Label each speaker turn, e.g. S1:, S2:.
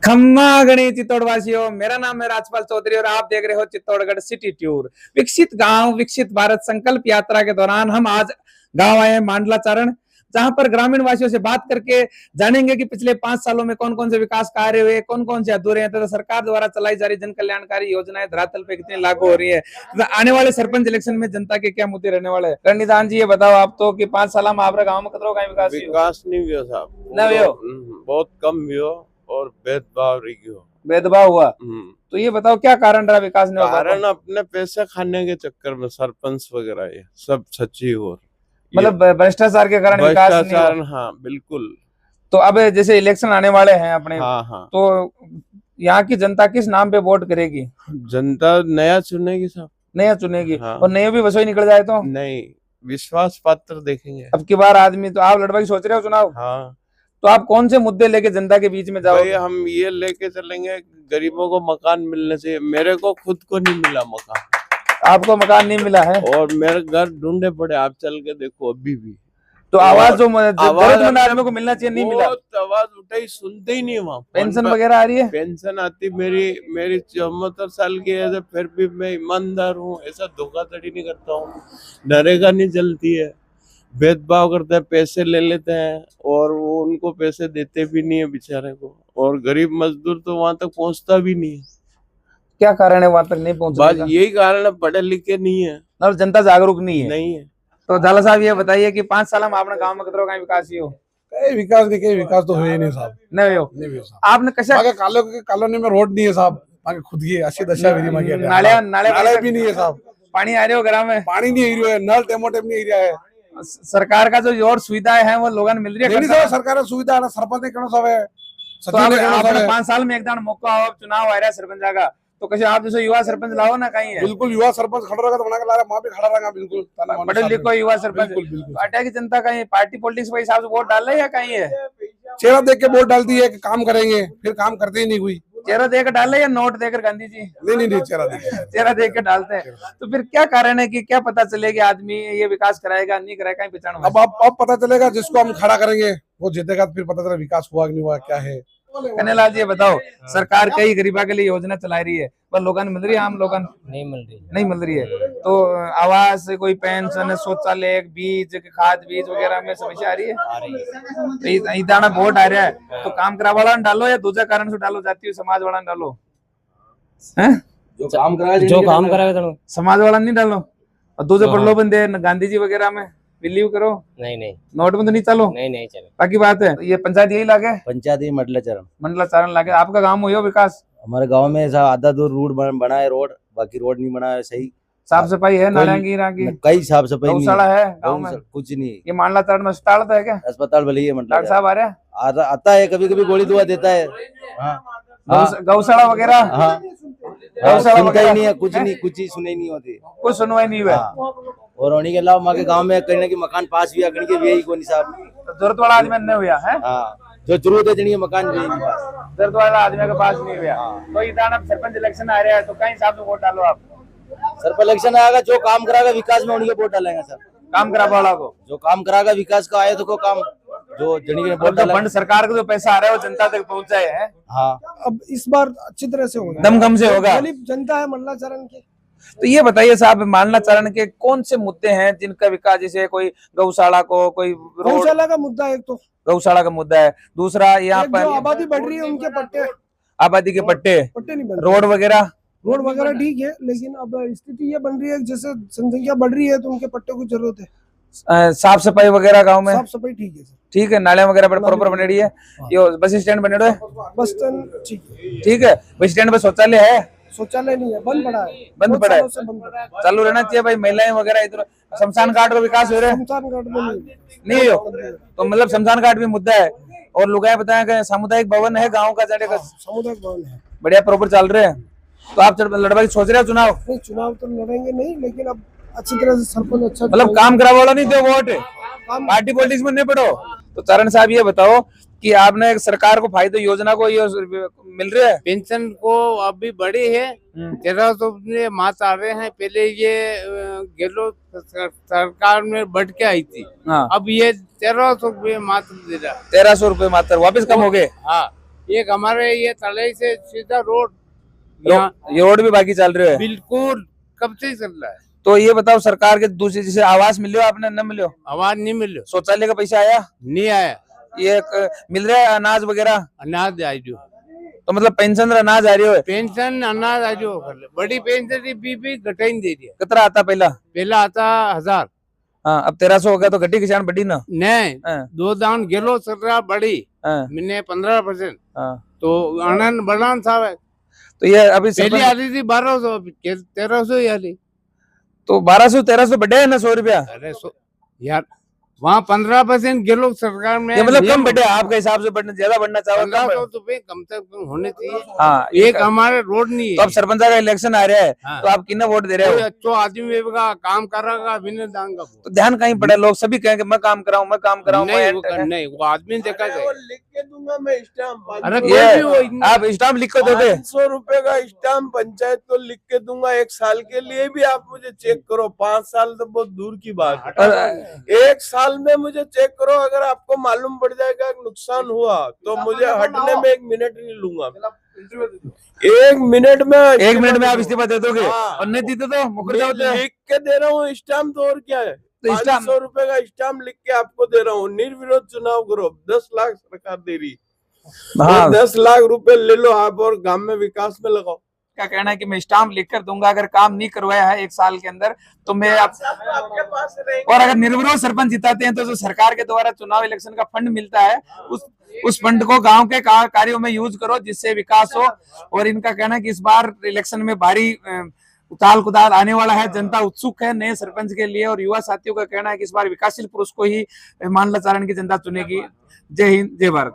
S1: खम्मा गणी चित्तौड़ वासियों, मेरा नाम है राजपाल चौधरी और आप देख रहे हो चित्तौड़गढ़ सिटी टूर। विकसित गांव विकसित भारत संकल्प यात्रा के दौरान हम आज गांव आए मांडला चारण, जहां पर ग्रामीण वासियों से बात करके जानेंगे कि पिछले 5 सालों में कौन कौन से विकास कार्य हुए, कौन कौन से अधूरे हैं तथा सरकार द्वारा चलाई जा रही जन कल्याणकारी योजनाएं धरातल पे कितनी लागू हो रही है तथा आने वाले सरपंच इलेक्शन में जनता के क्या मुद्दे रहने वाले हैं। रणनिधान जी, ये बताओ आप तो कि 5 साल में आपरे गाँव में कतरो का
S2: विकास नहीं हुआ साहब, बहुत कम हुआ और
S1: भेदभाव हुआ। तो ये बताओ क्या कारण रहा विकास नहीं हो पा रहा?
S2: कारण अपने पैसे खाने के चक्कर में सरपंच वगैरह ये सब सचिव और
S1: मतलब भ्रष्टाचार के कारण विकास नहीं हुआ।
S2: हाँ बिल्कुल।
S1: तो अब जैसे इलेक्शन आने वाले हैं अपने,
S2: हाँ।
S1: तो यहाँ की जनता किस नाम पे वोट करेगी?
S2: जनता नया चुनेगी साहब,
S1: नया चुनेगी।
S2: हाँ।
S1: और नया भी वसोई निकल जाए तो
S2: नहीं, विश्वास पात्र देखेंगे
S1: अब की बार आदमी। तो आप लड़वा की सोच रहे हो चुनाव?
S2: हाँ।
S1: तो आप कौन से मुद्दे लेके जनता के बीच में जाओगे?
S2: हम ये लेके चलेंगे, गरीबों को मकान मिलने चाहिए। मेरे को खुद को नहीं मिला मकान।
S1: आपको मकान नहीं मिला है?
S2: और मेरे घर ढूंढे पड़े, आप चल के देखो अभी भी।
S1: तो आवाज जो जरूरतमंद आदमी को मिलना चाहिए नहीं मिला।
S2: आवाज उठाई, सुनते ही नहीं वहाँ।
S1: पेंशन वगैरह आ रही है?
S2: पेंशन आती, मेरी 74 साल की है, फिर भी मैं ईमानदार हूँ, ऐसा धोखाधड़ी नहीं करता हूँ। नरेगा नहीं चलती है, भेदभाव करते हैं, पैसे ले लेते हैं और वो उनको पैसे देते भी नहीं है बेचारे को। और गरीब मजदूर तो वहां तक पहुंचता भी नहीं है।
S1: क्या कारण है वहां तक नहीं पहुंच?
S2: बस यही कारण है, पढ़े लिखे नहीं है
S1: और जनता जागरूक नहीं है।
S2: तो
S1: झाला साहब ये बताइए कि 5 साल में आपने गांव में कतरो का विकास ही हो?
S3: विकास तो हुए नहीं साहब,
S1: नहीं हो। आपने कशा
S3: कॉलोनी में रोड नहीं है साहब, खुद की अच्छी दशा
S1: नाले
S3: भी नहीं है साहब।
S1: पानी आ रहे हो घर में?
S3: पानी नहीं एरिया है, नल टेमोटेम नहीं एरिया है।
S1: सरकार का जो और सुविधाएं हैं वो लोगों ने मिल रही है?
S3: सरकार सुविधा है, सरपंच ने सब है।
S1: तो आपने 5 साल में एक दान मौका हो, चुनाव आ रहा है सरपंच का, तो कैसे आप जैसे युवा सरपंच लाओ ना कहीं है।
S3: बिल्कुल युवा सरपंच खड़ा रहेगा तो बना के ला रहा, वहाँ भी खड़ा रहेगा बिल्कुल।
S1: पढ़े लिखो युवा सरपंच। अटैक की जनता कहीं पार्टी पॉलिटिक्स के हिसाब से वोट डाल रही है या कहीं है?
S3: चेहरा देख के वोट डालती है कि काम करेंगे, फिर काम करते ही नहीं कोई।
S1: चेहरा देकर डाल रहे या नोट देकर? गांधी जी
S3: नहीं
S1: चेहरा देख के डालते हैं। तो फिर क्या कारण है कि क्या पता चलेगा आदमी ये विकास कराएगा नहीं कराएगा पहचान?
S3: अब पता चलेगा, जिसको हम खड़ा करेंगे वो जीतेगा, फिर पता चलेगा विकास हुआ कि नहीं हुआ, क्या है।
S1: कन्हैयालाल जी ये बताओ, सरकार कई गरीबा के लिए योजना चला रही है पर लोगों ने मिल रही है? आम लोगों नहीं मिल रही है। तो आवास, कोई पेंशन, शौचालय, बीज, खाद बीज वगैरह में समस्या आ रही है? तो इदाना वोट आ रहा है तो काम करा वाला डालो या दूसरा कारण से डालो, जाति समाज वाला डालो?
S4: जो काम कराएगा
S1: समाज वाला नहीं डालो और दूसरे प्रलोभन दे गांधी जी वगैरह में बिलीव करो।
S4: नहीं
S1: नोट में तो नहीं चलो।
S4: नहीं चलो।
S1: बाकी बात है ये पंचायत यही लागे?
S4: पंचायत ही मंडला चारण
S1: लागे। आपका गांव में हो विकास?
S4: हमारे गांव में आधा दूर रोड बना है, बाकी रोड नहीं बना है सही।
S1: साफ सफाई है? नारंगी
S4: कई साफ सफाई
S1: गौशाला है गांव में?
S4: कुछ नहीं।
S1: ये मांडला चारण में अस्पताल तो है क्या?
S4: अस्पताल भले ही
S1: डॉक्टर साहब आ रहे?
S4: आता है, कभी कभी गोली दुआ देता है।
S1: गौशाला वगैरह?
S4: सुनता ही नहीं है, कुछ ही सुनाई नहीं होती,
S1: कुछ सुनवाई नहीं हुआ।
S4: और उन्हीं के अलावा हमारे गांव में कहीं ना कहीं मकान पास भी आकर के भी कोई साहब
S1: जरूरत वाला आदमी नहीं हुआ है।
S4: जो जरूरत है जनी मकान भी
S1: जरूरत वाला आदमी के पास नहीं हुआ। तो इधर सरपंच इलेक्शन आ रहा है तो कहीं हिसाब से वोट डालो आप?
S4: सरपंच इलेक्शन आएगा, जो काम कराएगा विकास में उन्हीं को वोट डालेंगे सर।
S1: काम करा वाला को जो
S4: काम कराएगा विकास का आए तो को काम जो जनी के वोट
S1: फंड सरकार का जो पैसा आ रहा है वो जनता तक पहुंच जाए है।
S4: हाँ,
S3: अब इस बार अच्छी तरह से होगा,
S1: दमखम से होगा।
S3: जनता है मंडला चारण की।
S1: तो ये बताइए साहब, मांडला चारण के कौन से मुद्दे हैं जिनका विकास, जैसे कोई गौशाला को, कोई
S3: गौशाला का मुद्दा है, एक तो
S1: गौशाला का मुद्दा है, दूसरा यहाँ पर
S3: आबादी बढ़ रही है, उनके पट्टे,
S1: आबादी के पट्टे
S3: नहीं बन,
S1: रोड वगैरह
S3: ठीक है, लेकिन अब स्थिति ये बन रही है जैसे जनसंख्या बढ़ रही है तो उनके पट्टे की जरूरत है।
S1: साफ सफाई वगैरह गाँव में?
S3: साफ सफाई ठीक है सर,
S1: ठीक है। नाले वगैरह प्रॉपर बनेड़ी है? यो बस स्टैंड बने है?
S3: बस स्टैंड
S1: ठीक है। बस स्टैंड पे शौचालय है?
S3: शौचालय नहीं है, बंद पड़ा है।
S1: चालू रहना चाहिए भाई, महिलाएं वगैरह इधर। शमशान घाट का विकास हो रहा है?
S3: शमशान घाट में
S1: नहीं हो तो मतलब शमशान घाट भी मुद्दा है। और लुगाए बताया कि सामुदायिक भवन है गाँव का,
S3: सामुदायिक भवन है,
S1: बढ़िया प्रॉपर चल रहे हैं। तो आप लड़वा की सोच रहे हो चुनाव?
S3: नहीं, चुनाव तो लड़ेंगे नहीं, लेकिन अब अच्छी तरह से सरपंच अच्छा,
S1: मतलब काम करा वाला नहीं दो वोट, पार्टी पॉलिटिक्स में नहीं पड़ो। तो चरण साहब ये बताओ कि आपने सरकार को फायदे योजना को ये मिल रहा है?
S5: पेंशन को अभी बढ़ी है 1300 मात आ रहे हैं। पहले ये गहलोत सरकार में बढ़ के आई थी।
S1: हाँ।
S5: अब ये 1300 रुपये मात्र दे रहा।
S1: 1300 रुपये मात्र वापस कम हो गए?
S5: हाँ, एक हमारे ये तले से सीधा रोड यहाँ
S1: ये रोड भी बाकी चल रहे है।
S5: बिल्कुल कब से चल रहा है।
S1: तो ये बताओ सरकार के दूसरी जैसे आवास मिलियो आपने न मिलियो,
S5: आवाज नहीं मिले,
S1: शौचालय का पैसा आया,
S5: नहीं आया,
S1: ये मिल रहा है अनाज वगैरह,
S5: अनाज आजो,
S1: तो मतलब पेंशन अनाज आ रही हो
S5: पेंशन अनाज आजो, बड़ी पेंशन भी घटाई दे रही है।
S1: कितना आता पहला?
S5: पहला आता 1000,
S1: हाँ अब 1300 हो गया, तो घटी किसान बढ़ी ना।
S5: नहीं
S1: हाँ,
S5: 2 दान गेलो सरकार बड़ी
S1: हाँ,
S5: मैंने 15%,
S1: हाँ।
S5: तो आनंद बढ़ान साहब है।
S1: तो ये अभी
S5: पहले आ रही थी 1200, 1300 ही आ रही।
S1: तो 1200 1300 बढ़े है ना 100 रुपया।
S5: अरे यार वहाँ 15% गेलो सरकार में,
S1: ये मतलब कम बढ़े, आपके हिसाब से बढ़ना ज्यादा बढ़ना चाहो?
S5: 1500 रुपए कम से कम होने चाहिए।
S1: हाँ
S5: एक हमारे रोड नहीं
S1: तो अब
S5: है।
S1: सरपंच का इलेक्शन आ रहा है,
S5: हाँ।
S1: तो आप किन्ने वोट दे रहे
S5: कोई
S1: हो?
S5: अच्छो आदमी का काम कर रहा बिना दान का
S1: तो ध्यान कहीं पड़े, लोग सभी कहेंगे मैं काम कराऊं, मैं काम कराऊं,
S5: नहीं वो आदमी देखा
S2: वो
S5: जाए।
S2: लिख के दूंगा मैं स्टाम्प।
S5: अरे
S1: ये
S5: कोई भी हो इतना-
S1: आप स्टाम्प लिख कर दोगे?
S2: 500 रुपए का स्टाम्प पंचायत को लिख के दूंगा, 1 साल के लिए भी आप मुझे चेक करो। 5 साल तो बहुत दूर की बात है,
S1: और
S2: 1 साल में मुझे चेक करो। अगर आपको मालूम पड़ जाएगा कि नुकसान हुआ तो मुझे हटने में 1 मिनट नहीं लूंगा। 1 मिनट में
S1: 1 मिनट में आप इस्तीफा दे दोगे?
S2: हाँ।
S1: और नहीं देते तो मुकर जाओ?
S2: मैं लिख के दे रहा हूँ स्टाम्प, तो और क्या है।
S1: तो स्टाम्प-
S2: 500 रुपए का स्टाम्प लिख के आपको दे रहा हूँ। निर्विरोध चुनाव करो, 10 लाख सरकार दे रही,
S1: हाँ
S2: 10 लाख रुपए ले लो आप और गांव में विकास में लगाओ।
S1: का कहना है कि मैं स्टाम्प लिख कर दूंगा, अगर काम नहीं करवाया है 1 साल के अंदर तो मैं
S2: आपके पास रहेंगे।
S1: और अगर निर्विरोध सरपंच जिताते हैं तो जो सरकार के द्वारा चुनाव इलेक्शन का फंड मिलता है, उस फंड को गांव के कार्यों में यूज करो जिससे विकास हो। और इनका कहना है कि इस बार इलेक्शन में भारी उताल कुताल आने वाला है, जनता उत्सुक है नए सरपंच के लिए। और युवा साथियों का कहना है कि इस बार विकासशील पुरुष को ही मांडला चारण की जनता चुनेगी। जय हिंद, जय भारत।